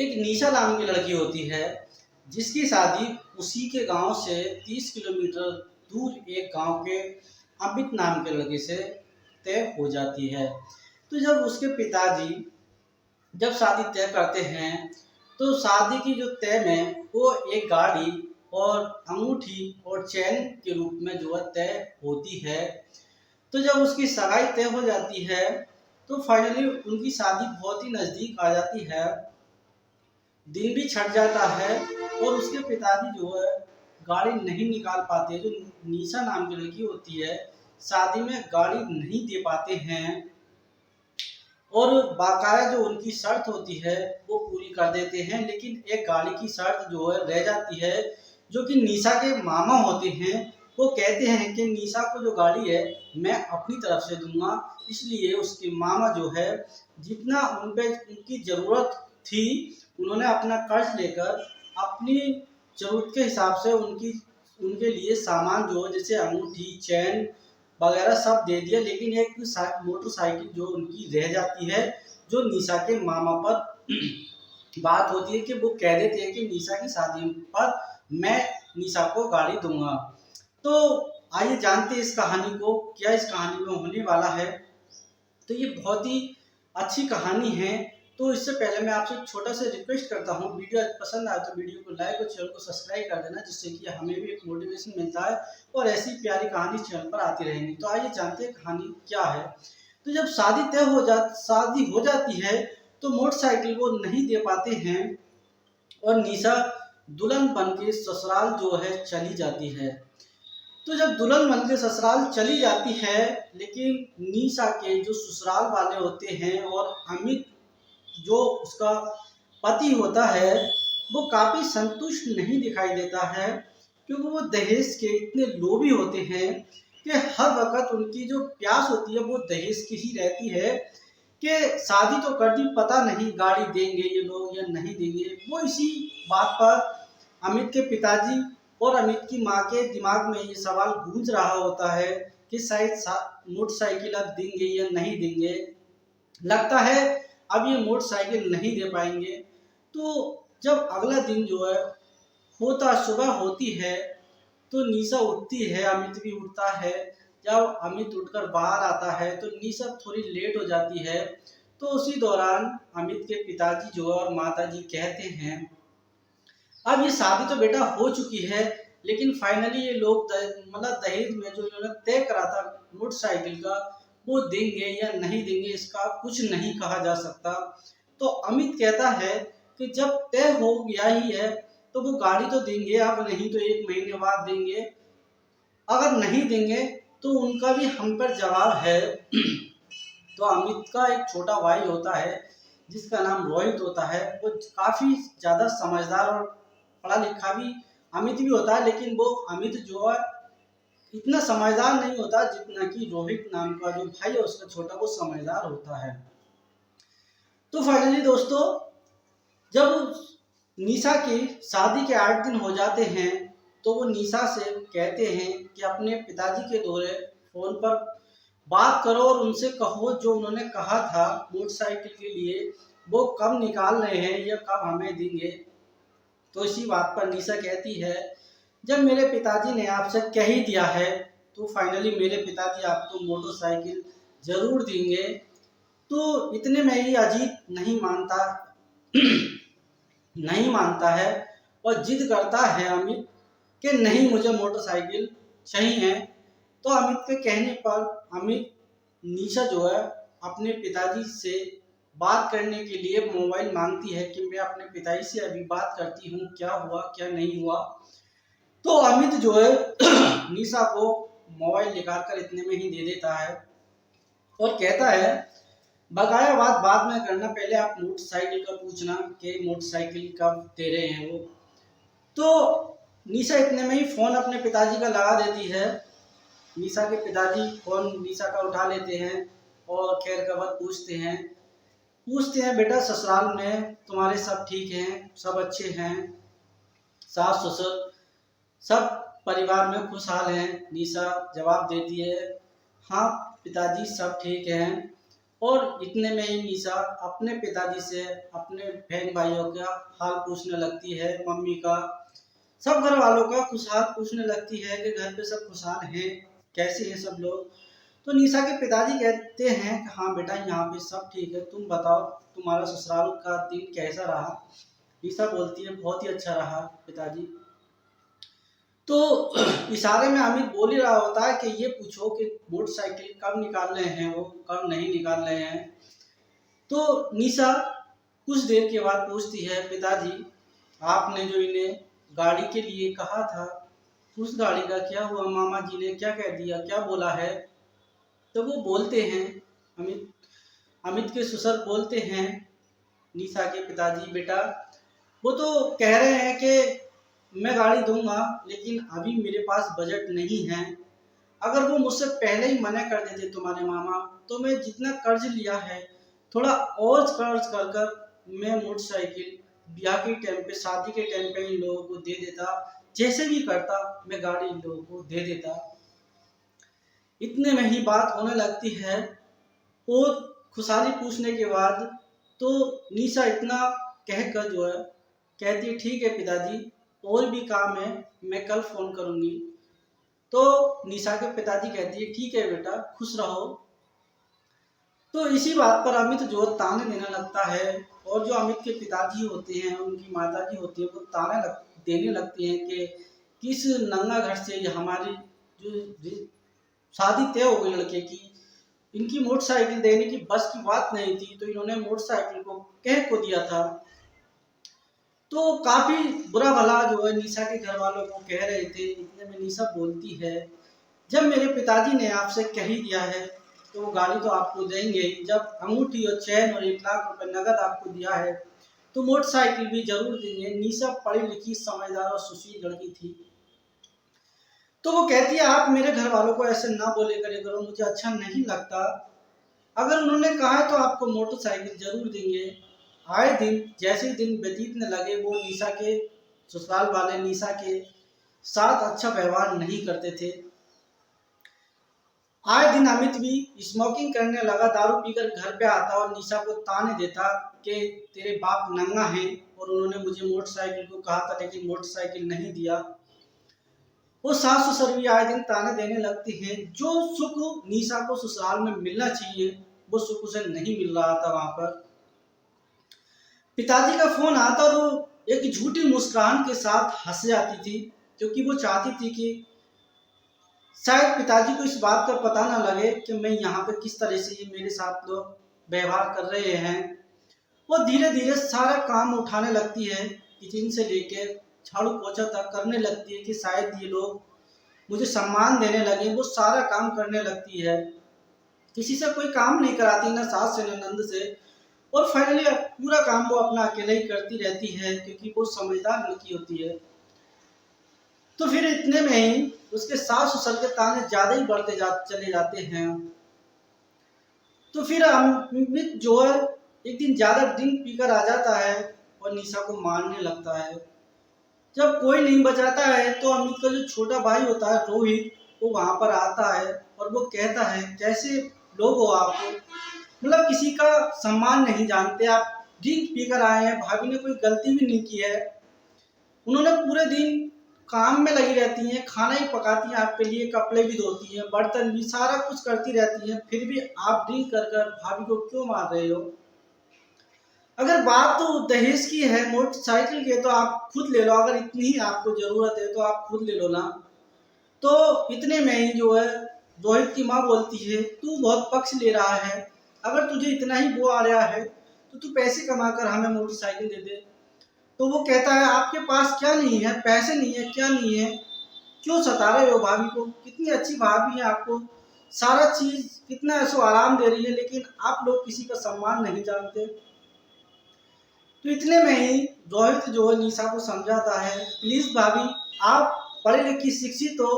एक निशा नाम की लड़की होती है जिसकी शादी उसी के गांव से 30 किलोमीटर दूर एक गांव के अमित नाम के लड़के से तय हो जाती है। तो जब उसके पिताजी जब शादी तय करते हैं तो शादी की जो तय में वो एक गाड़ी और अंगूठी और चैन के रूप में जो है तय होती है। तो जब उसकी सगाई तय हो जाती है तो फाइनली उनकी शादी बहुत ही नज़दीक आ जाती है। दिन भी छट जाता है और उसके पिताजी जो है गाड़ी नहीं निकाल पाते। जो निशा नाम की लड़की होती है शादी में गाड़ी नहीं दे पाते हैं और बाकायदा जो उनकी शर्त होती है वो पूरी कर देते हैं। लेकिन एक गाड़ी की शर्त जो है रह जाती है, जो कि निशा के मामा होते हैं। वो कहते हैं कि निशा को जो गाड़ी है मैं अपनी तरफ से दूंगा, इसलिए उसके मामा जो है जितना उन पे उनकी ज़रूरत थी उन्होंने अपना कर्ज लेकर अपनी ज़रूरत के हिसाब से उनके लिए सामान जो है जैसे अंगूठी चैन वगैरह सब दे दिया। लेकिन एक मोटरसाइकिल जो उनकी रह जाती है, जो निशा के मामा पर बात होती है कि वो कह देते हैं कि निशा की शादी पर मैं निशा को गाड़ी दूंगा। तो आइए जानते हैं इस कहानी को, क्या इस कहानी में होने वाला है। तो ये बहुत ही अच्छी कहानी है। तो इससे पहले मैं आपसे एक छोटा सा रिक्वेस्ट करता हूँ, वीडियो पसंद आए तो वीडियो को लाइक और चैनल को सब्सक्राइब कर देना, जिससे कि हमें भी एक मोटिवेशन मिलता है और ऐसी प्यारी कहानी चैनल पर आती रहेंगी। तो आइए जानते हैं कहानी क्या है। तो जब शादी हो जाती है तो मोटरसाइकिल वो नहीं दे पाते हैं और निशा दुल्हन बन के ससुराल जो है चली जाती है। तो जब दुल्हन बन के ससुराल चली जाती है, लेकिन निशा के जो ससुराल वाले होते हैं और अमित जो उसका पति होता है वो काफ़ी संतुष्ट नहीं दिखाई देता है, क्योंकि वो दहेज के इतने लोभी होते हैं कि हर वक्त उनकी जो प्यास होती है वो दहेज की ही रहती है कि शादी तो कर दी, पता नहीं गाड़ी देंगे ये लोग या नहीं देंगे। वो इसी बात पर अमित के पिताजी और अमित की माँ के दिमाग में ये सवाल गूंज रहा होता है कि शायद मोटरसाइकिल अब देंगे या नहीं देंगे। लगता है अब ये मोटरसाइकिल नहीं दे पाएंगे। तो जब अगला दिन जो है सुबह होती है तो निशा उठती है, अमित भी उठता है। जब अमित उठकर बाहर आता है तो निशा थोड़ी लेट हो जाती है। तो उसी दौरान अमित के पिताजी जो है और माताजी कहते हैं अब ये शादी तो बेटा हो चुकी है, लेकिन फाइनली ये लोग मतलब दहेज में जो इन्होंने तय करा था मोटरसाइकिल का वो देंगे या नहीं देंगे इसका कुछ नहीं कहा जा सकता। तो अमित कहता है कि जब तय हो गया ही है तो वो गाड़ी तो देंगे, अब नहीं तो 1 महीने बाद देंगे। अगर नहीं देंगे तो उनका भी हम पर जवाब है। तो अमित का एक छोटा भाई होता है जिसका नाम रोहित होता है। वो काफ़ी ज़्यादा समझदार और पढ़ा लिखा भी अमित भी होता है, लेकिन वो अमित जो है इतना समझदार नहीं होता जितना कि रोहित नाम का जो भाई है उसका छोटा वो समझदार होता है। तो फाइनली दोस्तों जब निशा की शादी के 8 दिन हो जाते हैं तो वो निशा से कहते हैं कि अपने पिताजी के दौरे फोन पर बात करो और उनसे कहो जो उन्होंने कहा था मोटरसाइकिल के लिए वो कब निकाल रहे हैं या कब हमें देंगे। तो इसी बात पर निशा कहती है जब मेरे पिताजी ने आपसे कह ही दिया है तो फाइनली मेरे पिताजी आपको मोटरसाइकिल ज़रूर देंगे। तो इतने में ही अजीत नहीं मानता है और जिद करता है अमित कि नहीं मुझे मोटरसाइकिल चाहिए। तो अमित के कहने पर अमित निशा जो है अपने पिताजी से बात करने के लिए मोबाइल मांगती है कि मैं अपने पिताजी से अभी बात करती हूँ, क्या हुआ क्या नहीं हुआ। तो अमित जो है निशा को मोबाइल निकाल कर इतने में ही दे देता है और कहता है बकाया बात बाद में करना, पहले आप मोटरसाइकिल का पूछना कि मोटरसाइकिल कब दे रहे हैं वो। तो निशा इतने में ही फ़ोन अपने पिताजी का लगा देती है। निशा के पिताजी फ़ोन निशा का उठा लेते हैं और खैर खबर पूछते हैं बेटा ससुराल में तुम्हारे सब ठीक हैं, सब अच्छे हैं, सास ससुर सब परिवार में खुशहाल हैं। निशा जवाब देती है हाँ पिताजी सब ठीक हैं। और इतने में ही निशा अपने पिताजी से अपने बहन भाइयों का हाल पूछने लगती है, मम्मी का, सब घर वालों का खुशहाल पूछने लगती है कि घर पे सब खुशहाल हैं, कैसे हैं सब लोग। तो निशा के पिताजी कहते हैं कि हाँ बेटा, यहाँ पे सब ठीक है, तुम बताओ तुम्हारा ससुराल का दिन कैसा रहा। निशा बोलती है बहुत ही अच्छा रहा पिताजी। तो इशारे में अमित बोल ही रहा होता है कि ये पूछो कि मोटरसाइकिल कब निकाल रहे हैं, वो कब नहीं निकाल रहे हैं। तो निशा कुछ देर के बाद पूछती है, पिताजी आपने जो इन्हें गाड़ी के लिए कहा था, उस गाड़ी का क्या हुआ, मामा जी ने क्या कह दिया, क्या बोला है। तो वो बोलते हैं, अमित अमित के ससुर बोलते हैं निशा के पिताजी, बेटा वो तो कह रहे हैं कि मैं गाड़ी दूंगा, लेकिन अभी मेरे पास बजट नहीं है। अगर वो मुझसे पहले ही मना कर देते तुम्हारे मामा, तो मैं जितना कर्ज लिया है थोड़ा और कर्ज कर कर मैं मोटरसाइकिल ब्याह के टाइम पे, शादी के टाइम पे इन लोगों को दे देता, जैसे भी करता मैं गाड़ी इन लोगों को दे देता। इतने में ही बात होने लगती है और खुशहाली पूछने के बाद तो निशा इतना कहकर जो है कहती है, ठीक है पिताजी, और भी काम है, मैं कल फोन करूंगी। तो निशा के पिताजी कहती है, ठीक है बेटा, खुश रहो। तो इसी बात पर अमित जो ताने देने लगता है, और जो अमित के पिताजी होते हैं, उनकी माताजी होती है, वो देने लगती हैं कि किस नंगा घर से ये हमारी जो शादी तय हो गई लड़के की, इनकी मोटरसाइकिल देने की बस की बात नहीं थी, तो इन्होंने मोटरसाइकिल को कह को दिया था। तो काफी बुरा भला जो है निशा के घर वालों को कह रहे थे। इतने में निशा बोलती है, जब मेरे पिताजी ने आपसे कह ही दिया है तो वो गाड़ी तो आपको देंगे ही। जब अंगूठी और चैन और 1 लाख रुपए नगद आपको दिया है तो मोटरसाइकिल भी जरूर देंगे। निशा पढ़ी लिखी, समझदार और सुशील लड़की थी। तो वो कहती है, आप मेरे घर वालों को ऐसे ना बोले करे करो, मुझे अच्छा नहीं लगता। अगर उन्होंने कहा है तो आपको मोटरसाइकिल जरूर देंगे। आए दिन जैसे ही दिन व्यतीतने लगे, वो निशा के ससुराल वाले निशा के साथ अच्छा व्यवहार नहीं करते थे। आए दिन अमित भी स्मोकिंग करने लगा, दारू पीकर घर पे आता और निशा को ताने देता कि तेरे बाप नंगा है और उन्होंने मुझे मोटरसाइकिल को कहा था लेकिन मोटरसाइकिल नहीं दिया। वो सास ससुर भी आए दिन ताने देने लगती हैं। जो सुख निशा को ससुराल में मिलना चाहिए वो सुख उसे नहीं मिल रहा था वहां पर। पिताजी का फोन आता और वो एक झूठी मुस्कान के साथ हंस जाती थी, क्योंकि वो चाहती थी कि शायद पिताजी को इस बात का पता ना लगे कि मैं यहाँ पे किस तरह से ये मेरे साथ लोग व्यवहार कर रहे हैं। वो धीरे धीरे सारा काम उठाने लगती है, किचन से लेके झाड़ू पोछा तक करने लगती है कि शायद ये लोग मुझे सम्मान देने लगे। वो सारा काम करने लगती है, किसी से कोई काम नहीं कराती, ना सास से ना नंद से। और फाइनली पूरा काम वो अपना अकेले ही करती रहती है, क्योंकि वो समझदार लड़की होती है। तो फिर इतने में ही उसके सास ससुर के ताने ज्यादा ही बढ़ते चले जाते हैं। तो फिर अमित जो है एक दिन ज्यादा ड्रिंक पीकर आ जाता है और निशा को मारने लगता है। जब कोई नहीं बचाता है तो अमित का जो छोटा भाई होता है रोहित, वो वहां पर आता है और वो कहता है, कैसे लोग हो आप, मतलब किसी का सम्मान नहीं जानते, आप ड्रिंक पीकर आए हैं, भाभी ने कोई गलती भी नहीं की है, उन्होंने पूरे दिन काम में लगी रहती हैं, खाना ही पकाती हैं आपके लिए, कपड़े भी धोती हैं, बर्तन भी, सारा कुछ करती रहती हैं, फिर भी आप ड्रिंक कर कर भाभी को क्यों मार रहे हो। अगर बात तो दहेज की है, मोटरसाइकिल की, तो आप खुद ले लो, अगर इतनी ही आपको जरूरत है तो आप खुद ले लो ना। तो इतने में ही जो है रोहित की माँ बोलती है, तू बहुत पक्ष ले रहा है, अगर तुझे इतना ही वो आ रहा है तो तू पैसे कमा कर हमें मोटरसाइकिल दे दे। तो वो कहता है, आपके पास क्या नहीं है, पैसे नहीं है, क्या नहीं है, क्यों सता रहे हो भाभी को, कितनी अच्छी भाभी है, आपको सारा चीज कितना ऐसो आराम दे रही है, लेकिन आप लोग किसी का सम्मान नहीं जानते। तो इतने में ही रोहित जो है निशा को समझाता है, प्लीज भाभी आप पढ़ी लिखी शिक्षित हो,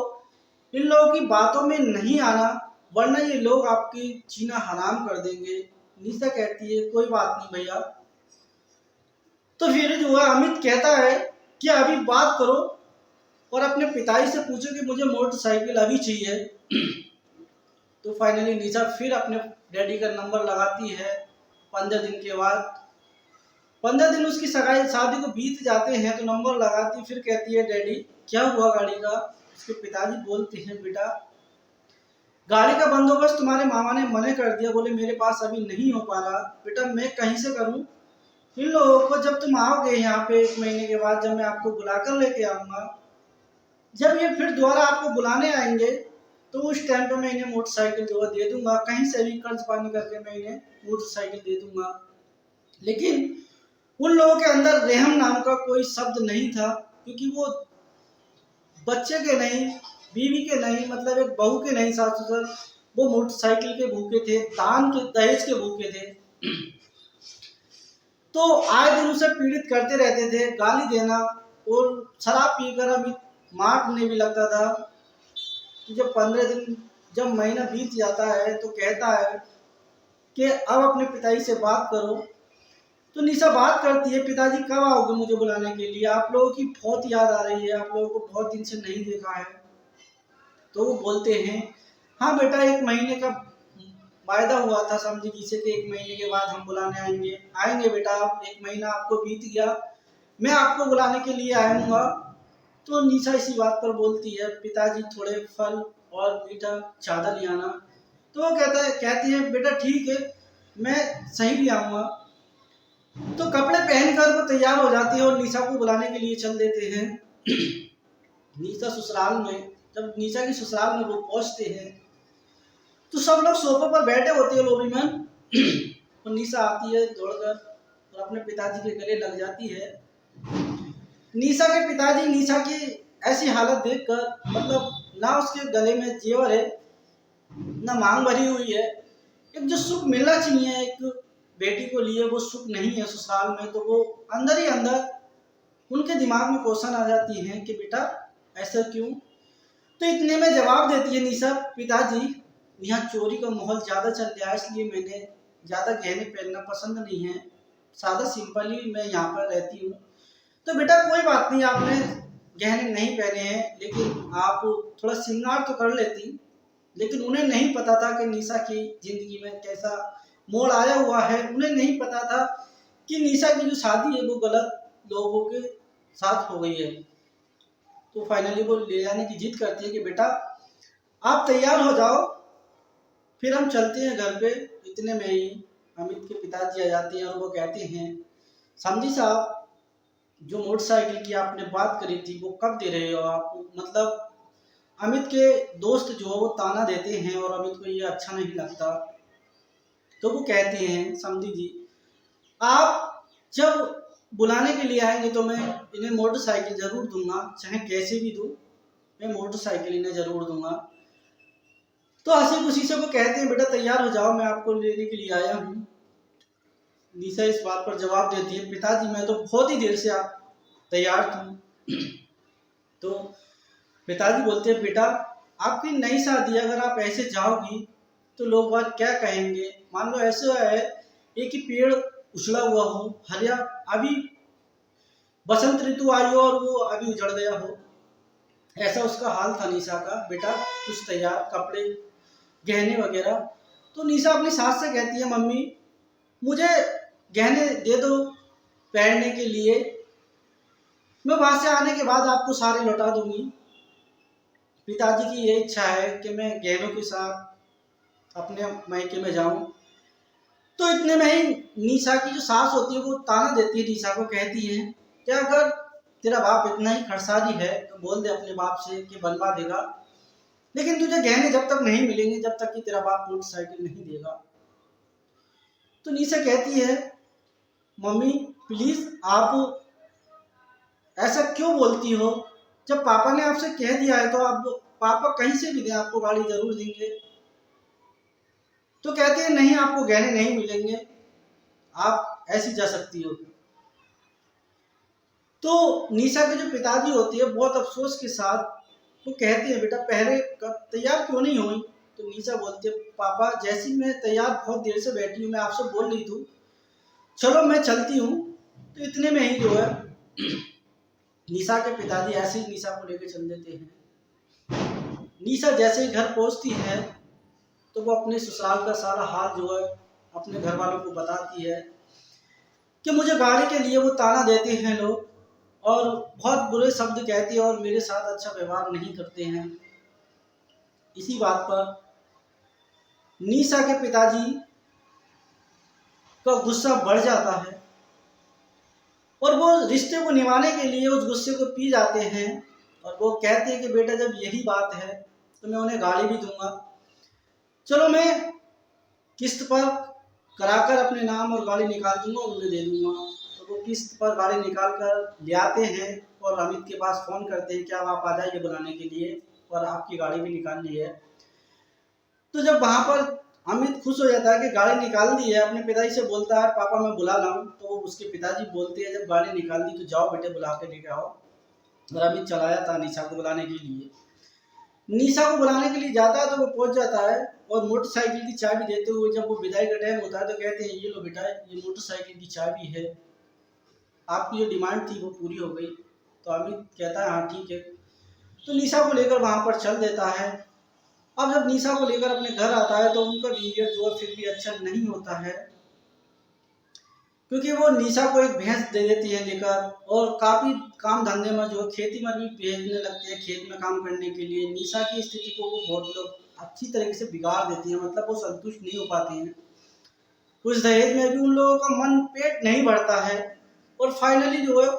इन लोगों की बातों में नहीं आना, वरना ये लोग आपकी जीना हराम कर देंगे। निशा कहती है, कोई बात नहीं भैया। तो फिर जो है अमित कहता है कि अभी बात करो और अपने पिताजी से पूछो कि मुझे मोटरसाइकिल अभी चाहिए। तो फाइनली निशा फिर अपने डैडी का नंबर लगाती है 15 दिन के बाद। 15 दिन उसकी सगाई शादी को बीत जाते हैं तो नंबर लगाती, फिर कहती है डैडी क्या हुआ गाड़ी का। उसके पिताजी बोलते हैं बेटा गाड़ी का बंदोबस्त तुम्हारे मामा ने मना कर दिया, बोले मेरे पास अभी नहीं हो पा रहा। बेटा मैं कहीं से करूं इन लोगों को, जब तुम आओगे यहाँ पे 1 महीने के बाद, जब मैं आपको बुलाकर लेके आऊंगा, जब ये फिर दोबारा आपको बुलाने आएंगे तो उस टाइम पे मैं इन्हें मोटरसाइकिल जो दे दूंगा, कहीं से भी कर्ज पानी करके मैं इन्हें मोटरसाइकिल दे दूंगा। लेकिन उन लोगों के अंदर रहम नाम का कोई शब्द नहीं था, क्योंकि वो बच्चे के नहीं, बीवी के नहीं, मतलब एक बहू के नहीं, सास ससुर, वो मोटरसाइकिल के भूखे थे, दान के दहेज के भूखे थे। तो आए दिन उसे पीड़ित करते रहते थे, गाली देना, और शराब पीकर अमित मारने भी लगता था। तो जब 15 दिन, जब महीना बीत जाता है तो कहता है कि अब अपने पिताजी से बात करो। तो निशा बात करती है, पिताजी कब आओगे मुझे बुलाने के लिए, आप लोगों की बहुत याद आ रही है, आप लोगों को बहुत दिन से नहीं देखा है। तो वो बोलते हैं हाँ बेटा 1 महीने का वायदा हुआ था समझी जी से कि 1 महीने के बाद हम बुलाने आएंगे। आएंगे बेटा, 1 महीना आपको बीत गया, मैं आपको बुलाने के लिए आऊँगा। तो निशा इसी बात पर बोलती है पिताजी थोड़े फल और मीठा ज़्यादा ले आना। तो वो कहती है बेटा ठीक है मैं सही ले आऊँगा। तो कपड़े पहनकर वो तैयार हो जाती है और निशा को बुलाने के लिए चल देते हैं। निशा ससुराल में, जब निशा की ससुराल में वो पहुंचते हैं तो सब लोग सोफे पर बैठे होते हैं लॉबी में। तो निशा आती है दौड़कर और अपने पिताजी के गले लग जाती है। निशा के पिताजी निशा की ऐसी हालत देखकर, मतलब ना उसके गले में जेवर है ना मांग भरी हुई है, एक जो सुख मिलना चाहिए एक बेटी को लिए वो सुख नहीं है ससुराल में, तो वो अंदर ही अंदर उनके दिमाग में क्वेश्चन आ जाती है कि बेटा ऐसा क्यों। तो इतने में जवाब देती है निशा पिताजी यहाँ चोरी का माहौल ज़्यादा चल रहा है, इसलिए मैंने ज़्यादा गहने पहनना पसंद नहीं है, सादा सिंपल ही मैं यहाँ पर रहती हूँ। तो बेटा कोई बात नहीं, आपने गहने नहीं पहने हैं लेकिन आप थोड़ा श्रृंगार तो कर लेती। लेकिन उन्हें नहीं पता था कि निशा की जिंदगी में कैसा मोड़ आया हुआ है, उन्हें नहीं पता था कि निशा की जो शादी है वो गलत लोगों के साथ हो गई है। तो फाइनली वो ले जाने की जिद करती है कि बेटा आप तैयार हो जाओ, फिर हम चलते हैं घर पे। इतने में ही अमित के पिताजी आ जाते हैं और वो कहते हैं समझी साहब जो मोटरसाइकिल की आपने बात करी थी वो कब दे रहे हो आप, मतलब अमित के दोस्त जो वो ताना देते हैं और अमित को ये अच्छा नहीं लगता। तो वो कहते हैं समझी जी आप जब बुलाने के लिए आएंगे तो मैं इन्हें मोटरसाइकिल जरूर दूंगा, चाहे कैसे भी दूं, मैं मोटरसाइकिल इन्हें जरूर दूंगा। तो हंसी खुशी से वो कहते हैं बेटा तैयार हो जाओ मैं आपको लेने के लिए आया हूँ। निशा इस बात पर जवाब देती है पिताजी मैं तो बहुत ही देर से आप तैयार थी। तो पिताजी बोलते हैं बेटा आपकी नई शादी, अगर आप ऐसे जाओगी तो लोग बात क्या कहेंगे, मान लो ऐसा है एक ही पेड़ उछला हुआ हो, हरिया अभी बसंत ऋतु आई हो और वो अभी उजड़ गया हो, ऐसा उसका हाल था निशा का। बेटा कुछ तैयार कपड़े गहने वगैरह। तो निशा अपनी सास से कहती है मम्मी मुझे गहने दे दो पहनने के लिए, मैं वहां से आने के बाद आपको सारे लौटा दूंगी। पिताजी की ये इच्छा है कि मैं गहनों के साथ अपने मायके में जाऊं। तो इतने में ही निशा की जो सास होती है वो ताना देती है निशा को, कहती है कि अगर तेरा बाप इतना ही खड़सारी है तो बोल दे अपने बाप से कि बनवा देगा, लेकिन तुझे गहने जब तक नहीं मिलेंगे जब तक कि तेरा बाप मोटरसाइकिल नहीं देगा। तो निशा कहती है मम्मी प्लीज आप ऐसा क्यों बोलती हो, जब पापा ने आपसे कह दिया है तो आप पापा कहीं से भी दें आपको गाड़ी जरूर देंगे। तो कहते हैं नहीं आपको गहने नहीं मिलेंगे, आप ऐसी जा सकती हो। तो निशा के जो पिताजी होते हैं बहुत अफसोस के साथ वो कहते हैं बेटा पहले तैयार क्यों नहीं हुई। तो निशा बोलती है पापा जैसी मैं तैयार बहुत देर से बैठी हूँ, मैं आपसे बोल रही थी चलो मैं चलती हूँ। तो इतने में ही जो है निशा के पिताजी ऐसे ही निशा को लेकर चल देते हैं। निशा जैसे ही घर पहुंचती है तो वो अपने ससुराल का सारा हाल जो है अपने घर वालों को बताती है कि मुझे गाड़ी के लिए वो ताना देते हैं लोग और बहुत बुरे शब्द कहते हैं और मेरे साथ अच्छा व्यवहार नहीं करते हैं। इसी बात पर निशा के पिताजी का गुस्सा बढ़ जाता है और वो रिश्ते को निभाने के लिए उस गुस्से को पी जाते हैं और वो कहते हैं कि बेटा जब यही बात है तो मैं उन्हें गाली भी दूंगा, चलो मैं किस्त पर कराकर अपने नाम और गाड़ी निकाल दूंगा और उन्हें दे दूंगा। तो वो किस्त पर गाड़ी निकाल कर ले आते हैं और अमित के पास फ़ोन करते हैं कि अब आप आ जाइए बुलाने के लिए और आपकी गाड़ी भी निकाल ली है। तो जब वहाँ पर अमित खुश हो जाता है कि गाड़ी निकाल दी है, अपने पिताजी से बोलता है पापा मैं बुला लाऊं, तो उसके पिताजी बोलते हैं जब गाड़ी निकाल दी तो जाओ बेटे बुला के लेके आओ। और अमित चलाया था निशा को बुलाने के लिए। निशा को बुलाने के लिए जाता है तो वो पहुंच जाता है और मोटरसाइकिल की चाबी देते हुए जब वो विदाई का टाइम होता है तो कहते हैं ये लो बेटा ये मोटरसाइकिल की चाबी है, आपकी जो डिमांड थी वो पूरी हो गई। तो अमित कहता है हाँ ठीक है। तो निशा को लेकर वहाँ पर चल देता है। अब जब निशा को लेकर अपने घर आता है तो उनका बिहेवियर जो है फिर भी अच्छा नहीं होता है, क्योंकि वो निशा को एक भैंस दे देती है लेकर और काफ़ी काम धंधे में जो खेती में भी भेजने लगते हैं खेत में काम करने के लिए। निशा की स्थिति को वो बहुत लोग अच्छी तरीके से बिगाड़ देती हैं, मतलब वो संतुष्ट नहीं हो पाते हैं। उस दहेज में भी उन लोगों का मन पेट नहीं भरता है और फाइनली जो है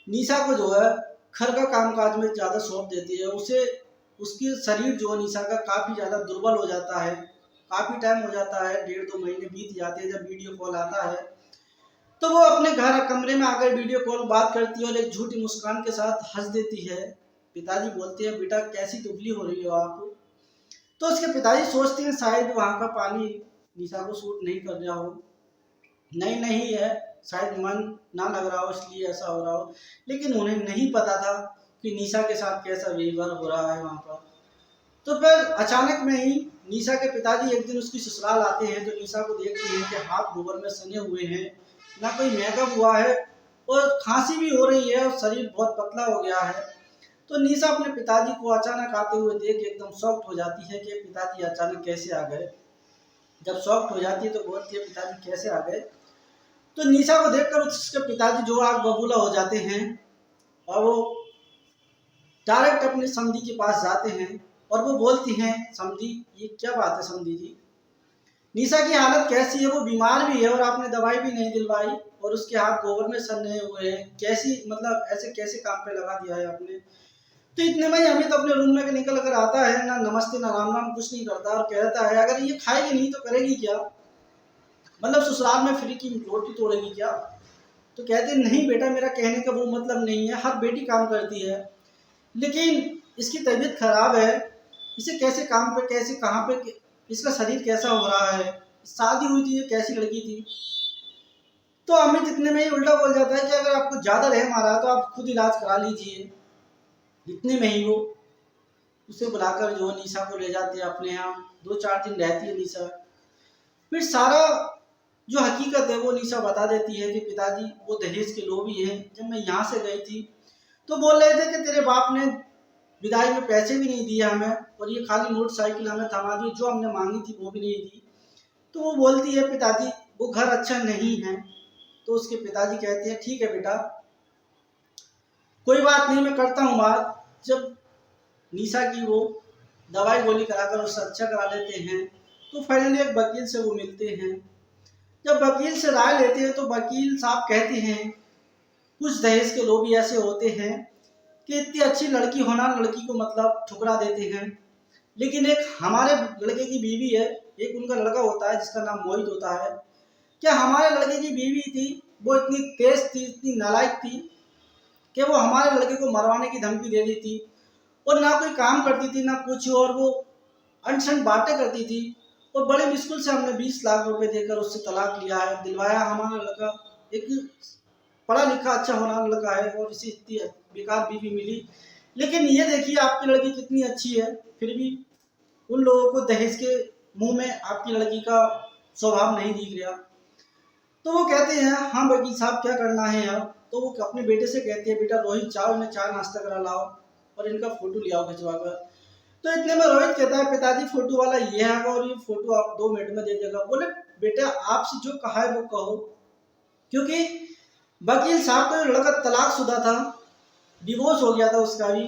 निशा को जो है घर का कामकाज में ज़्यादा सौंप देती है। उसे उसकी शरीर जो है निशा का काफ़ी ज़्यादा दुर्बल हो जाता है। काफ़ी टाइम हो जाता है, 1.5-2 महीने बीत जाते हैं। जब वीडियो कॉल आता है तो वो अपने घर कमरे में आकर वीडियो कॉल बात करती है और एक झूठी मुस्कान के साथ हंस देती है। पिताजी बोलते हैं बेटा कैसी दुबली हो रही हो आप। तो उसके पिताजी सोचते हैं शायद वहाँ का पानी निशा को सूट नहीं कर रहा हो, नहीं है, शायद मन ना लग रहा हो इसलिए ऐसा हो रहा हो। लेकिन उन्हें नहीं पता था कि निशा के साथ कैसा व्यवहार हो रहा है वहाँ पर। तो फिर अचानक में ही निशा के पिताजी एक दिन उसकी ससुराल आते हैं तो निशा को देखते हैं कि हाथ गोबर में सने हुए हैं, ना कोई मेकअप हुआ है और खांसी भी हो रही है और शरीर बहुत पतला हो गया है। तो निशा अपने पिताजी को अचानक आते हुए देख एकदम शॉक्ड हो जाती है कि पिताजी अचानक कैसे आ गए। जब शॉक्ड हो जाती है तो बोलती है पिताजी कैसे आ गए। तो निशा को देखकर उसके पिताजी जो आग बबूला हो जाते हैं और वो डायरेक्ट अपने समधी के पास जाते हैं और वो बोलती हैं समधी ये क्या बात है समधी जी, निशा की हालत कैसी है, वो बीमार भी है और आपने दवाई भी नहीं दिलवाई और उसके हाथ गोबर में सने हुए हैं, कैसी मतलब ऐसे कैसे काम पे लगा दिया है आपने। तो इतने में ही अमित अपने रूम में निकल कर आता है, ना नमस्ते ना राम नाम कुछ नहीं करता और कहता है अगर ये खाएगी नहीं तो करेगी क्या, मतलब ससुराल में फ्री की रोटी तोड़ेगी क्या। तो कहते नहीं बेटा मेरा कहने का वो मतलब नहीं है, हर बेटी काम करती है लेकिन इसकी तबीयत खराब है, इसे कैसे काम पे कैसे कहाँ पे इसका शरीर कैसा हो रहा है, शादी हुई थी ये कैसी लड़की थी। तो अमित इतने में ही उल्टा बोल जाता है कि अगर आपको ज़्यादा रहम आ रहा है तो आप खुद इलाज करा लीजिए। इतने में ही वो उसे बुलाकर जो निशा को ले जाते हैं अपने यहाँ। 2-4 दिन रहती है निशा, फिर सारा जो हकीकत है वो निशा बता देती है कि पिताजी वो दहेज के लोभी हैं। जब मैं यहाँ से गई थी तो बोल रहे थे कि तेरे बाप ने विदाई में पैसे भी नहीं दिए हमें और ये खाली मोटरसाइकिल हमें थमा दी, जो हमने मांगी थी वो भी नहीं दी। तो वो बोलती है पिताजी वो घर अच्छा नहीं है। तो उसके पिताजी कहते हैं ठीक है बेटा कोई बात नहीं मैं करता हूँ बात। जब निशा की वो दवाई गोली कराकर उससे अच्छा करा लेते हैं तो फाइनली एक वकील से वो मिलते हैं। जब वकील से राय लेते हैं तो वकील साहब कहते हैं कुछ दहेज के लोग भी ऐसे होते हैं कि इतनी अच्छी लड़की होना लड़की को मतलब ठुकरा देते हैं। लेकिन एक हमारे लड़के की बीवी है, एक उनका लड़का होता है जिसका नाम मोहित होता है। क्या हमारे लड़के की बीवी थी वो इतनी तेज थी इतनी नालायक थी कि वो हमारे लड़के को मरवाने की धमकी दे दी थी और ना कोई काम करती थी ना कुछ और वो अनशन बातें करती थी और बड़े मुश्किल से हमने 20 लाख रुपए देकर उससे तलाक लिया है, दिलवाया। हमारा लड़का एक पढ़ा लिखा अच्छा होना लड़का है और इसे इतनी बेकार बीवी मिली। लेकिन ये देखिए आपकी लड़की कितनी अच्छी है, फिर भी उन लोगों को दहेज के मुंह में आपकी लड़की का स्वभाव नहीं दिख रहा। तो वो कहते हैं हाँ वकील साहब क्या करना है अब। तो वो अपने बेटे से कहते हैं बेटा रोहित जाओ इन्हें चाय नाश्ता करा लाओ और इनका फोटो ले आओ खिंचवा कर। तो इतने में रोहित कहता है पिताजी फोटो वाला ये है और ये फोटो आप 2 मिनट में दे देगा। बोले बेटा आपसे जो कहा है वो कहो, क्योंकि वकील साहब को लड़का तलाकशुदा था, डिवोर्स हो गया था उसका भी।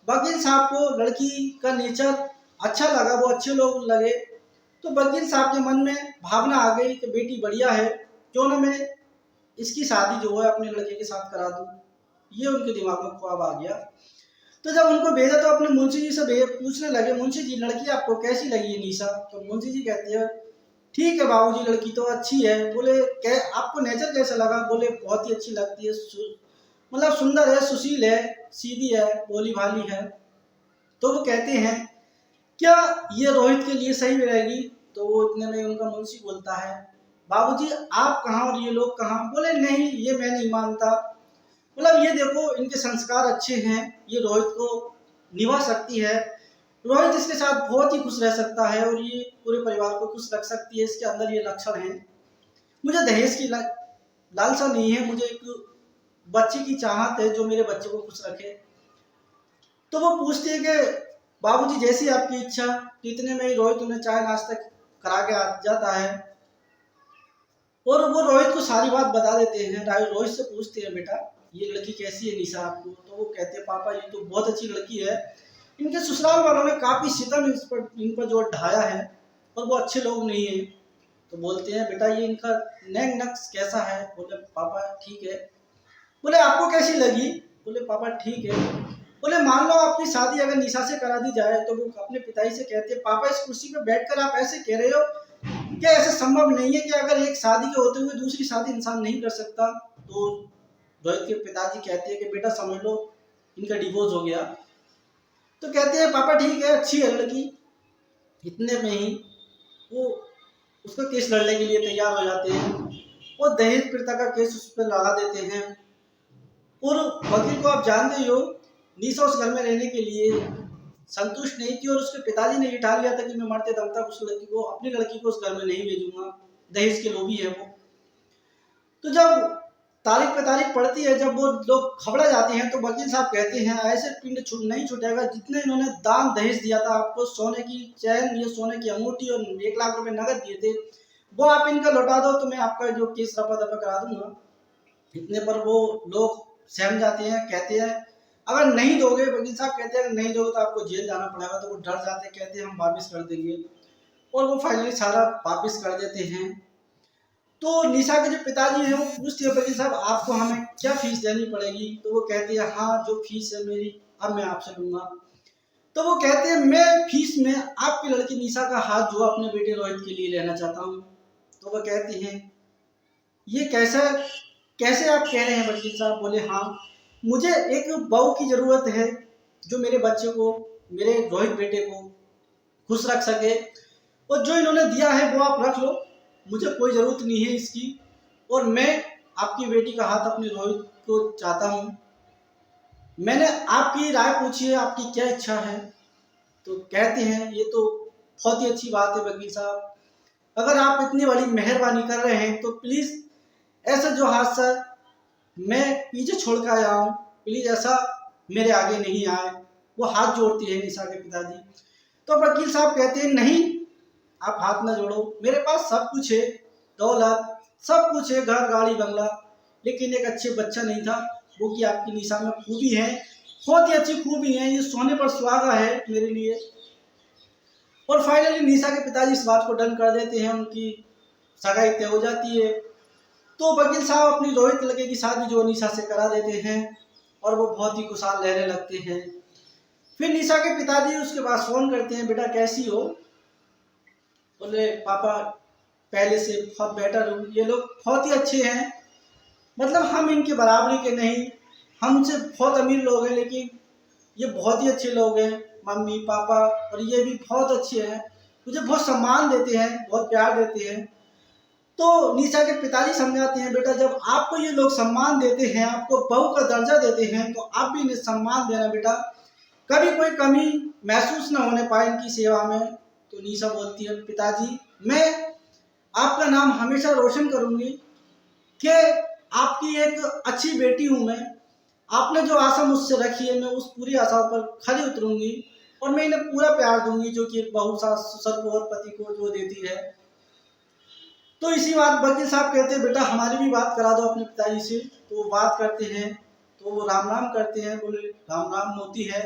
वकील साहब को लड़की का नेचर अच्छा लगा, वो अच्छे लोग लगे, तो वकील साहब के मन में भावना आ गई कि बेटी बढ़िया है, क्यों ना मैं इसकी शादी जो है अपने लड़के के साथ करा दूं। ये उनके दिमाग में ख्वाब आ गया। तो जब उनको भेजा तो अपने मुंशी जी से पूछने लगे, मुंशी जी लड़की आपको कैसी लगी है निशा? तो मुंशी जी कहती है ठीक है बाबूजी, लड़की तो अच्छी है। बोले आपको नेचर कैसा लगा? बोले बहुत ही अच्छी लगती है, मतलब सुंदर है, सुशील है, सीधी है, भोली भाली है। तो वो कहते हैं क्या ये रोहित के लिए सही रहेगी? तो वो इतने में उनका मुंशी बोलता है बाबूजी आप कहाँ और ये लोग कहाँ? बोले नहीं ये मैं नहीं मानता, मतलब ये देखो इनके संस्कार अच्छे हैं, ये रोहित को निभा सकती है, रोहित इसके साथ बहुत ही खुश रह सकता है और ये पूरे परिवार को खुश रख सकती है, इसके अंदर ये लक्षण है। मुझे दहेज की लालसा नहीं है, मुझे एक बच्चे की चाहत है जो मेरे बच्चे को खुश रखे। तो वो पूछती है कि बाबूजी जैसी आपकी इच्छा। इतने में ही रोहित उन्हें चाय नाश्ता करा के आ जाता है और वो रोहित को सारी बात बता देते हैं। रोहित से पूछते हैं बेटा ये लड़की कैसी है निशा आपको? तो वो कहते हैं पापा ये तो बहुत अच्छी लड़की है, इनके ससुराल वालों ने काफी सितम इन पर जो ढाया है और वो अच्छे लोग नहीं है। तो बोलते हैं बेटा ये इनका नैंग नक्श कैसा है? बोले पापा ठीक है। बोले आपको कैसी लगी? बोले पापा ठीक है। बोले मान लो आपकी शादी अगर निशा से करा दी जाए, तो वो अपने पिताजी से कहते हैं पापा इस कुर्सी पे बैठकर आप ऐसे कह रहे हो, क्या ऐसा संभव नहीं है कि अगर एक शादी के होते हुए दूसरी शादी इंसान नहीं कर सकता? तो रोहित के पिताजी कहते हैं कि बेटा समझ लो इनका डिवोर्स हो गया। तो कहते हैं पापा ठीक है अच्छी है लड़की। इतने में ही वो उसका केस लड़ने के लिए तैयार हो जाते हैं और दहेज प्रथा का केस उस पर लगा देते हैं। और वकील को आप जानते हो निशा उस घर में रहने के लिए संतुष्ट नहीं थी और उसके पिताजी ने ये ठान लिया था कि मैं मरते दम तक उस लड़की को, अपनी लड़की को उस घर में नहीं भेजूंगा, दहेज के लोभी है वो। तो जब तारीख पे तारीख पड़ती है, जब वो लोग खबरा जाते हैं, तो वकील साहब कहते हैं ऐसे पिंड नहीं छूटेगा, जितने इन्होंने दान दहेज दिया था आपको, सोने की चैन, ये सोने की अंगूठी और 1 लाख रुपए नगद दिए थे, वो आप इनका लौटा दो तो मैं आपका जो केस रफा दफा करा दूंगा। इतने पर वो लोग सहम जाते हैं, कहते हैं अगर नहीं दोगे, वकील साहब कहते हैं अगर नहीं दोगे तो आपको जेल जाना पड़ेगा। तो वो डर जाते, कहते हैं हम वापिस कर देंगे और वो फाइनली सारा वापिस कर देते हैं। तो निशा के जो पिताजी हैं वो पूछते हैं वकील साहब आपको हमें क्या फीस देनी पड़ेगी? तो वो कहते हैं हाँ जो फीस है मेरी अब मैं आपसे लूंगा। तो वो कहते हैं मैं फीस में आपकी लड़की निशा का हाथ जो अपने बेटे रोहित के लिए लेना चाहता हूँ। तो वो कहते हैं ये कैसे आप कह रहे हैं वकील साहब? बोले हाँ मुझे एक बहू की जरूरत है जो मेरे बच्चे को, मेरे रोहित बेटे को खुश रख सके, और जो इन्होंने दिया है वो आप रख लो, मुझे कोई ज़रूरत नहीं है इसकी, और मैं आपकी बेटी का हाथ अपने रोहित को चाहता हूँ। मैंने आपकी राय पूछी है, आपकी क्या इच्छा है? तो कहते हैं ये तो बहुत ही अच्छी बात है वकील साहब, अगर आप इतनी बड़ी मेहरबानी कर रहे हैं तो प्लीज़ ऐसा जो हादसा मैं पीछे छोड़ कर आया हूँ, प्लीज़ ऐसा मेरे आगे नहीं आए। वो हाथ जोड़ती है निशा के पिताजी। तो वकील साहब कहते हैं नहीं आप हाथ ना जोड़ो, मेरे पास सब कुछ है, दौलत सब कुछ है, घर गाड़ी बंगला, लेकिन एक अच्छे बच्चा नहीं था, वो कि आपकी निशा में खूबी है, बहुत ही अच्छी खूबी है, ये सोने पर सुहागा है मेरे लिए। और फाइनली निशा के पिताजी इस बात को डन कर देते हैं, उनकी सगाई तय हो जाती है। तो वकील साहब अपनी रोहित लड़के की शादी जो निशा से करा देते हैं और वो बहुत ही खुशहाल रहने लगते हैं। फिर निशा के पिताजी उसके पास फोन करते हैं बेटा कैसी हो? बोले पापा पहले से बहुत बेटर हूँ, ये लोग बहुत ही अच्छे हैं, मतलब हम इनके बराबरी के नहीं, हमसे बहुत अमीर लोग हैं लेकिन ये बहुत ही अच्छे लोग हैं, मम्मी पापा और ये भी बहुत अच्छे हैं, मुझे बहुत सम्मान देते हैं, बहुत प्यार देते हैं। तो निशा के पिताजी समझाते हैं बेटा जब आपको ये लोग सम्मान देते हैं, आपको बहू का दर्जा देते हैं, तो आप भी इन्हें सम्मान देना बेटा, कभी कोई कमी महसूस ना होने पाए इनकी सेवा में। तो निशा बोलती है पिताजी मैं आपका नाम हमेशा रोशन करूंगी कि आपकी एक अच्छी बेटी हूं मैं, आपने जो आशा मुझसे रखी है मैं उस पूरी आशा पर खरी उतरूंगी। और मैं इन्हें पूरा प्यार दूंगी जो कि एक बहू सास ससुर को और पति को जो देती है। तो इसी बात वकील साहब कहते हैं बेटा हमारी भी बात करा दो अपने पिताजी से। तो वो बात करते हैं, तो वो राम राम करते हैं, बोले राम राम होती है।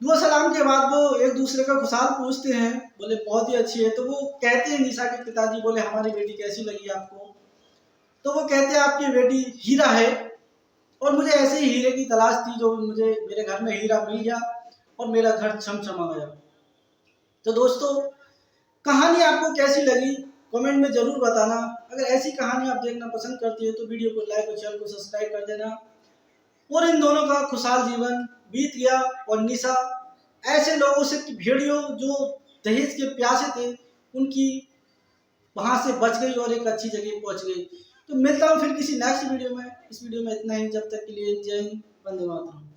दुआ सलाम के बाद वो एक दूसरे का खुशहाल पूछते हैं, बोले बहुत ही अच्छी है। तो वो कहते हैं निशा के पिताजी, बोले हमारी बेटी कैसी लगी आपको? तो वो कहते हैं आपकी बेटी हीरा है और मुझे ऐसे ही हीरे की तलाश थी, जो मुझे मेरे घर में हीरा मिल गया और मेरा घर छमछमा गया। तो दोस्तों कहानी आपको कैसी लगी कमेंट में जरूर बताना। अगर ऐसी कहानी आप देखना पसंद करती है तो वीडियो को लाइक और चैनल को सब्सक्राइब कर देना। और इन दोनों का खुशहाल जीवन बीत गया और निशा ऐसे लोगों से भिड़ियों जो दहेज के प्यासे थे उनकी वहां से बच गई और एक अच्छी जगह पहुंच गई। तो मिलता हूँ फिर किसी नेक्स्ट वीडियो में। इस वीडियो में इतना ही, जब तक के लिए जय हिंद, वंदे मातरम।